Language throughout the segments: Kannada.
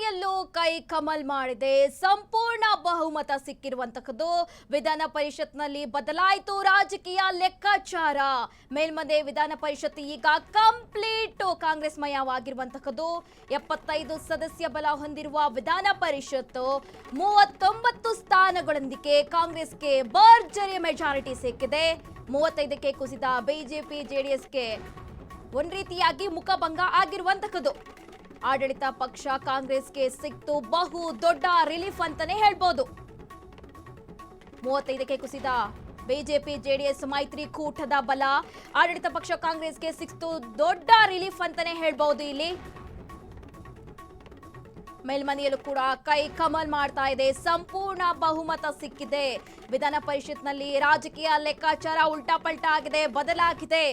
ಮೇಲ್ಮನೆಯಲ್ಲೂ ಕೈ ಕಮಲ್ ಮಾಡಿದೆ. ಸಂಪೂರ್ಣ ಬಹುಮತ ಸಿಕ್ಕಿರುವಂತದ್ದು. ವಿಧಾನ ಪರಿಷತ್ನಲ್ಲಿ ಬದಲಾಯಿತು ರಾಜಕೀಯ ಲೆಕ್ಕಾಚಾರ. ಮೇಲ್ಮನೆ ವಿಧಾನ ಪರಿಷತ್ ಈಗ ಕಂಪ್ಲೀಟ್ ಕಾಂಗ್ರೆಸ್ ಮಯವಾಗಿರುವಂತದ್ದು. 75 ಸದಸ್ಯ ಬಲ ಹೊಂದಿರುವ ವಿಧಾನ ಪರಿಷತ್ 39 ಸ್ಥಾನಗಳೊಂದಿಗೆ ಕಾಂಗ್ರೆಸ್ಗೆ ಭರ್ಜರಿ ಮೆಜಾರಿಟಿ ಸಿಕ್ಕಿದೆ. 35ಕ್ಕೆ ಕುಸಿದ ಬಿಜೆಪಿ ಜೆಡಿಎಸ್ಗೆ ಒಂದ್ ರೀತಿಯಾಗಿ ಮುಖಭಂಗ ಆಗಿರುವಂತದ್ದು. ಆಡಳಿತ ಪಕ್ಷ ಕಾಂಗ್ರೆಸ್ಗೆ ಸಿಕ್ತು ಬಹು ದೊಡ್ಡ ರಿಲೀಫ್ ಅಂತಾನೆ ಹೇಳ್ಬೋದು. 35ಕ್ಕೆ ಕುಸಿದ ಬಿಜೆಪಿ ಜೆಡಿಎಸ್ ಮೈತ್ರಿಕೂಟದ ಬಲ ಆಡಳಿತ ಪಕ್ಷ ಕಾಂಗ್ರೆಸ್ಗೆ ಸಿಕ್ತು ದೊಡ್ಡ ರಿಲೀಫ್ ಅಂತಾನೆ ಹೇಳ್ಬಹುದು. ಇಲ್ಲಿ ಮೇಲ್ಮನೆಯಲ್ಲೂ ಕೂಡ ಕೈ ಕಮಲ್ ಮಾಡ್ತಾ ಇದೆ. ಸಂಪೂರ್ಣ ಬಹುಮತ ಸಿಕ್ಕಿದೆ. ವಿಧಾನ ಪರಿಷತ್ನಲ್ಲಿ ರಾಜಕೀಯ ಲೆಕ್ಕಾಚಾರ ಉಲ್ಟಾ ಪಲ್ಟಾ ಆಗಿದೆ, ಬದಲಾಗಿದೆ.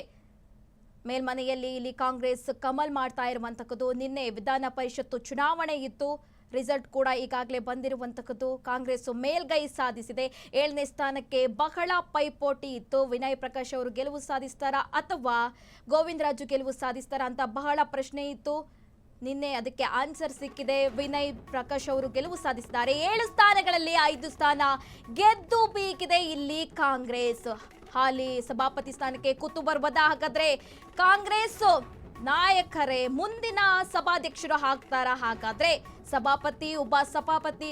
ಮೇಲ್ಮನೆಯಲ್ಲಿ ಇಲ್ಲಿ ಕಾಂಗ್ರೆಸ್ ಕಮಲ್ ಮಾಡ್ತಾ ಇರುವಂತದ್ದು. ನಿನ್ನೆ ವಿಧಾನ ಪರಿಷತ್ತು ಚುನಾವಣೆ ಇತ್ತು. ರಿಸಲ್ಟ್ ಕೂಡ ಈಗಾಗಲೇ ಬಂದಿರುವಂತದ್ದು. ಕಾಂಗ್ರೆಸ್ ಮೇಲ್ಗೈ ಸಾಧಿಸಿದೆ. 7ನೇ ಸ್ಥಾನಕ್ಕೆ ಬಹಳ ಪೈಪೋಟಿ ಇತ್ತು. ವಿನಯ್ ಪ್ರಕಾಶ್ ಅವರು ಗೆಲುವು ಸಾಧಿಸ್ತಾರಾ ಅಥವಾ ಗೋವಿಂದರಾಜು ಗೆಲುವು ಸಾಧಿಸ್ತಾರಾ ಅಂತ ಬಹಳ ಪ್ರಶ್ನೆ ಇತ್ತು. ನಿನ್ನೆ ಅದಕ್ಕೆ ಆನ್ಸರ್ ಸಿಕ್ಕಿದೆ. ವಿನಯ್ ಪ್ರಕಾಶ್ ಅವರು ಗೆಲುವು ಸಾಧಿಸಿದ್ದಾರೆ. 7 ಸ್ಥಾನಗಳಲ್ಲಿ 5 ಸ್ಥಾನ ಗೆದ್ದು ಬೀಗಿದೆ ಇಲ್ಲಿ ಕಾಂಗ್ರೆಸ್. ಹಾಲಿ ಸಭಾಪತಿ ಸ್ಥಾನಕ್ಕೆ ಕುತ್ತು ಬರ್ಬೋದಾ? ಹಾಗಾದ್ರೆ ಕಾಂಗ್ರೆಸ್ ನಾಯಕರೇ ಮುಂದಿನ ಸಭಾಧ್ಯಕ್ಷರು ಹಾಕ್ತಾರಾ? ಹಾಗಾದ್ರೆ ಸಭಾಪತಿ ಉಪ ಸಭಾಪತಿ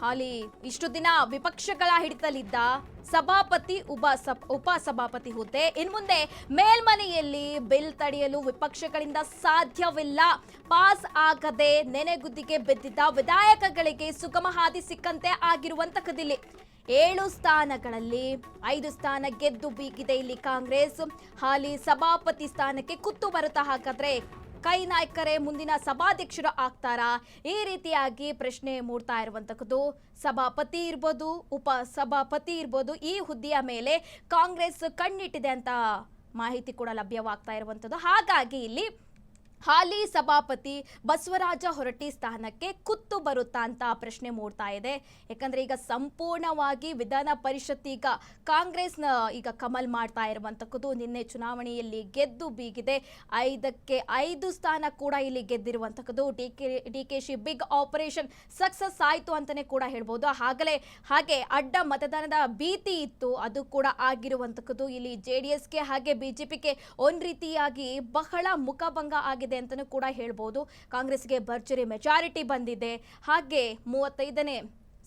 ಹಾಲಿ ಇಷ್ಟು ದಿನ ವಿಪಕ್ಷಗಳ ಹಿಡಿತಲಿದ್ದ ಸಭಾಪತಿ ಉಪ ಸಭಾಪತಿ ಹುದ್ದೆ ಇನ್ಮುಂದೆ ಮೇಲ್ಮನೆಯಲ್ಲಿ ಬಿಲ್ ತಡೆಯಲು ವಿಪಕ್ಷಗಳಿಂದ ಸಾಧ್ಯವಿಲ್ಲ. ಪಾಸ್ ಆಗದೆ ನೆನೆಗುದ್ದಿಗೆ ಬಿದ್ದಿದ್ದ ವಿಧಾಯಕಗಳಿಗೆ ಸುಗಮ ಹಾದಿ ಸಿಕ್ಕಂತೆ ಆಗಿರುವಂತಕ್ಕದಿಲ್ಲಿ 7 ಸ್ಥಾನಗಳಲ್ಲಿ 5 ಸ್ಥಾನ ಗೆದ್ದು ಬೀಗಿದೆ ಇಲ್ಲಿ ಕಾಂಗ್ರೆಸ್. ಹಾಲಿ ಸಭಾಪತಿ ಸ್ಥಾನಕ್ಕೆ ಕುತ್ತು ಬರುತ್ತಾ? ಹಾಗಾದ್ರೆ ಕೈ ನಾಯಕರೇ ಮುಂದಿನ ಸಭಾಧ್ಯಕ್ಷರು ಆಗ್ತಾರಾ? ಈ ರೀತಿಯಾಗಿ ಪ್ರಶ್ನೆ ಮೂಡ್ತಾ ಇರುವಂತದ್ದು. ಸಭಾಪತಿ ಇರ್ಬೋದು, ಉಪ ಸಭಾಪತಿ ಇರ್ಬೋದು, ಈ ಹುದ್ದೆಯ ಮೇಲೆ ಕಾಂಗ್ರೆಸ್ ಕಣ್ಣಿಟ್ಟಿದೆ ಅಂತ ಮಾಹಿತಿ ಕೂಡ ಲಭ್ಯವಾಗ್ತಾ ಇರುವಂತದ್ದು. ಹಾಗಾಗಿ ಇಲ್ಲಿ ಹಾಲಿ ಸಭಾಪತಿ ಬಸವರಾಜ ಹೊರಟ್ಟಿ ಸ್ಥಾನಕ್ಕೆ ಕುತ್ತು ಬರುತ್ತಾ ಅಂತ ಪ್ರಶ್ನೆ ಮೂಡ್ತಾ ಇದೆ. ಯಾಕಂದ್ರೆ ಈಗ ಸಂಪೂರ್ಣವಾಗಿ ವಿಧಾನ ಪರಿಷತ್ ಈಗ ಕಾಂಗ್ರೆಸ್ನ ಈಗ ಕಮಲ್ ಮಾಡ್ತಾ ಇರುವಂತಕ್ಕದ್ದು. ನಿನ್ನೆ ಚುನಾವಣೆಯಲ್ಲಿ ಗೆದ್ದು ಬೀಗಿದೆ. 5ಕ್ಕೆ 5 ಸ್ಥಾನ ಕೂಡ ಇಲ್ಲಿ ಗೆದ್ದಿರುವಂತಕ್ಕದ್ದು. ಡಿಕೆಶಿ ಬಿಗ್ ಆಪರೇಷನ್ ಸಕ್ಸಸ್ ಆಯ್ತು ಅಂತಾನೆ ಕೂಡ ಹೇಳ್ಬೋದು. ಹಾಗೆ ಅಡ್ಡ ಮತದಾನದ ಭೀತಿ ಇತ್ತು, ಅದು ಕೂಡ ಆಗಿರುವಂತಕ್ಕದ್ದು. ಇಲ್ಲಿ ಜೆಡಿಎಸ್ಗೆ ಹಾಗೆ ಬಿಜೆಪಿಗೆ ಒಂದ್ ರೀತಿಯಾಗಿ ಬಹಳ ಮುಖಭಂಗ ಆಗಿದೆ ಅಂತಾನೂ ಕೂಡ ಹೇಳ್ಬೋದು. ಕಾಂಗ್ರೆಸ್ಗೆ ಭರ್ಜರಿ ಮೆಜಾರಿಟಿ ಬಂದಿದೆ. ಹಾಗೆ 35ನೇ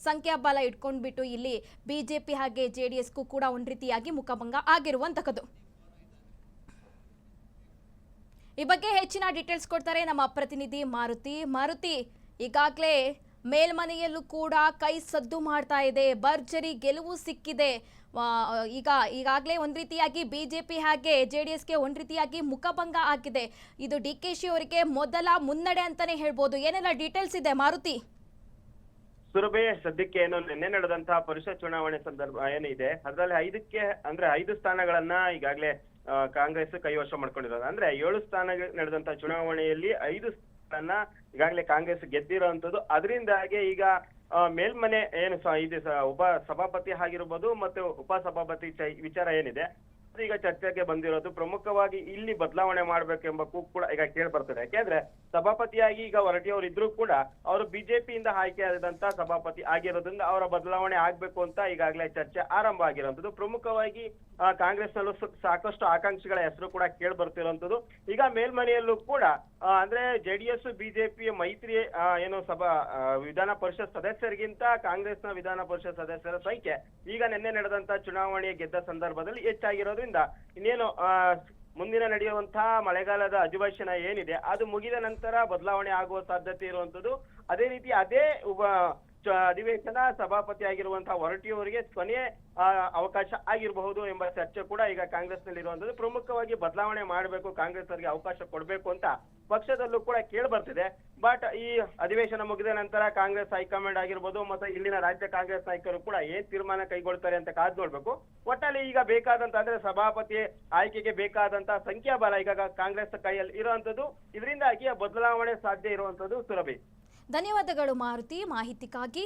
ಸಂಖ್ಯಾಬಲ ಇಟ್ಕೊಂಡ್ಬಿಟ್ಟು ಇಲ್ಲಿ ಬಿಜೆಪಿ ಹಾಗೆ ಜೆಡಿಎಸ್ಗೂ ಕೂಡ ಒಂದ್ ರೀತಿಯಾಗಿ ಮುಖಭಂಗ ಆಗಿರುವಂತಕ್ಕದ್ದು. ಈ ಬಗ್ಗೆ ಹೆಚ್ಚಿನ ಡೀಟೇಲ್ಸ್ ಕೊಡ್ತಾರೆ ನಮ್ಮ ಪ್ರತಿನಿಧಿ ಮಾರುತಿ. ಈಗಾಗಲೇ ಮೇಲ್ಮನೆಯಲ್ಲೂ ಕೂಡ ಕೈ ಸದ್ದು ಮಾಡ್ತಾ ಇದೆ. ಭರ್ಜರಿ ಗೆಲುವು ಸಿಕ್ಕಿದೆ. ಈಗಾಗಲೇ ಒಂದ್ ರೀತಿಯಾಗಿ ಬಿಜೆಪಿ ಹಾಗೆ ಜೆಡಿಎಸ್ಗೆ ಒಂದ್ ರೀತಿಯಾಗಿ ಮುಖಭಂಗ ಆಗಿದೆ. ಇದು ಡಿಕೆಶಿ ಅವರಿಗೆ ಮೊದಲ ಮುನ್ನಡೆ ಅಂತಾನೆ ಹೇಳ್ಬೋದು. ಏನೆಲ್ಲ ಡೀಟೇಲ್ಸ್ ಇದೆ ಮಾರುತಿ? ಸುರಭಿ, ಸದ್ಯಕ್ಕೆ ಏನು ನಿನ್ನೆ ನಡೆದಂತಹ ಪರಿಷತ್ ಚುನಾವಣೆ ಸಂದರ್ಭ ಏನಿದೆ ಅದರಲ್ಲಿ 5 ಸ್ಥಾನಗಳನ್ನ ಈಗಾಗಲೇ ಕಾಂಗ್ರೆಸ್ ಕೈವಶ ಮಾಡ್ಕೊಂಡಿರೋದು. ಅಂದ್ರೆ 7 ಸ್ಥಾನ ನಡೆದಂತಹ ಚುನಾವಣೆಯಲ್ಲಿ 5 ಸ್ಥಾನ ಈಗಾಗಲೇ ಕಾಂಗ್ರೆಸ್ ಗೆದ್ದಿರೋಂಥದ್ದು. ಅದರಿಂದಾಗಿ ಈಗ ಮೇಲ್ಮನೆ ಏನು ಇದು ಉಪ ಸಭಾಪತಿ ಆಗಿರ್ಬೋದು ಮತ್ತೆ ಉಪ ಸಭಾಪತಿ ವಿಚಾರ ಏನಿದೆ ಈಗ ಚರ್ಚೆಗೆ ಬಂದಿರೋದು. ಪ್ರಮುಖವಾಗಿ ಇಲ್ಲಿ ಬದಲಾವಣೆ ಮಾಡ್ಬೇಕೆಂಬ ಕೂಗು ಕೂಡ ಈಗ ಕೇಳಿ ಬರ್ತದೆ. ಯಾಕೆಂದ್ರೆ ಸಭಾಪತಿಯಾಗಿ ಈಗ ಹೊರಟ್ಟಿ ಅವರು ಇದ್ರು ಕೂಡ ಅವರು ಬಿಜೆಪಿಯಿಂದ ಆಯ್ಕೆ ಆದಂತ ಸಭಾಪತಿ ಆಗಿರೋದ್ರಿಂದ ಅವರ ಬದಲಾವಣೆ ಆಗ್ಬೇಕು ಅಂತ ಈಗಾಗಲೇ ಚರ್ಚೆ ಆರಂಭ ಆಗಿರುವಂತದ್ದು. ಪ್ರಮುಖವಾಗಿ ಕಾಂಗ್ರೆಸ್ ನಲ್ಲೂ ಸಾಕಷ್ಟು ಆಕಾಂಕ್ಷಿಗಳ ಹೆಸರು ಕೂಡ ಕೇಳಿ ಬರ್ತಿರುವಂತದ್ದು. ಈಗ ಮೇಲ್ಮನೆಯಲ್ಲೂ ಕೂಡ ಅಂದ್ರೆ ಜೆಡಿಎಸ್ ಬಿಜೆಪಿ ಮೈತ್ರಿ ಏನು ವಿಧಾನ ಪರಿಷತ್ ಸದಸ್ಯರಿಗಿಂತ ಕಾಂಗ್ರೆಸ್ನ ವಿಧಾನ ಪರಿಷತ್ ಸದಸ್ಯರ ಸಂಖ್ಯೆ ಈಗ ನಿನ್ನೆ ನಡೆದಂತ ಚುನಾವಣೆ ಗೆದ್ದ ಸಂದರ್ಭದಲ್ಲಿ ಹೆಚ್ಚಾಗಿರೋದ್ರಿಂದ ಇನ್ನೇನು ಮುಂದಿನ ನಡೆಯುವಂತಹ ಮಳೆಗಾಲದ ಅಧಿವೇಶನ ಏನಿದೆ ಅದು ಮುಗಿದ ನಂತರ ಬದಲಾವಣೆ ಆಗುವ ಸಾಧ್ಯತೆ ಇರುವಂತದ್ದು. ಅದೇ ರೀತಿ ಅದೇ ಅಧಿವೇಶನ ಸಭಾಪತಿ ಆಗಿರುವಂತಹ ಹೊರಟ್ಟಿಯವರಿಗೆ ಕೊನೆಯ ಅವಕಾಶ ಆಗಿರಬಹುದು ಎಂಬ ಚರ್ಚೆ ಕೂಡ ಈಗ ಕಾಂಗ್ರೆಸ್ ನಲ್ಲಿ ಇರುವಂತದ್ದು. ಪ್ರಮುಖವಾಗಿ ಬದಲಾವಣೆ ಮಾಡಬೇಕು, ಕಾಂಗ್ರೆಸ್ ಅವರಿಗೆ ಅವಕಾಶ ಕೊಡಬೇಕು ಅಂತ ಪಕ್ಷದಲ್ಲೂ ಕೂಡ ಕೇಳಿ ಬರ್ತಿದೆ. ಬಟ್ ಈ ಅಧಿವೇಶನ ಮುಗಿದ ನಂತರ ಕಾಂಗ್ರೆಸ್ ಹೈಕಮಾಂಡ್ ಆಗಿರ್ಬೋದು ಮತ್ತೆ ಇಲ್ಲಿನ ರಾಜ್ಯ ಕಾಂಗ್ರೆಸ್ ನಾಯಕರು ಕೂಡ ಏನ್ ತೀರ್ಮಾನ ಕೈಗೊಳ್ತಾರೆ ಅಂತ ಕಾದ್ ನೋಡ್ಬೇಕು. ಒಟ್ಟಲ್ಲಿ ಈಗ ಬೇಕಾದಂತ ಅಂದ್ರೆ ಸಭಾಪತಿ ಆಯ್ಕೆಗೆ ಬೇಕಾದಂತ ಸಂಖ್ಯಾಬಲ ಈಗ ಕಾಂಗ್ರೆಸ್ ಕೈಯಲ್ಲಿ ಇರುವಂತದ್ದು. ಇದರಿಂದಾಗಿ ಬದಲಾವಣೆ ಸಾಧ್ಯ ಇರುವಂತದ್ದು. ಸುರಭಿ, ಧನ್ಯವಾದಗಳು ಮಾರುತಿ ಮಾಹಿತಿಗಾಗಿ.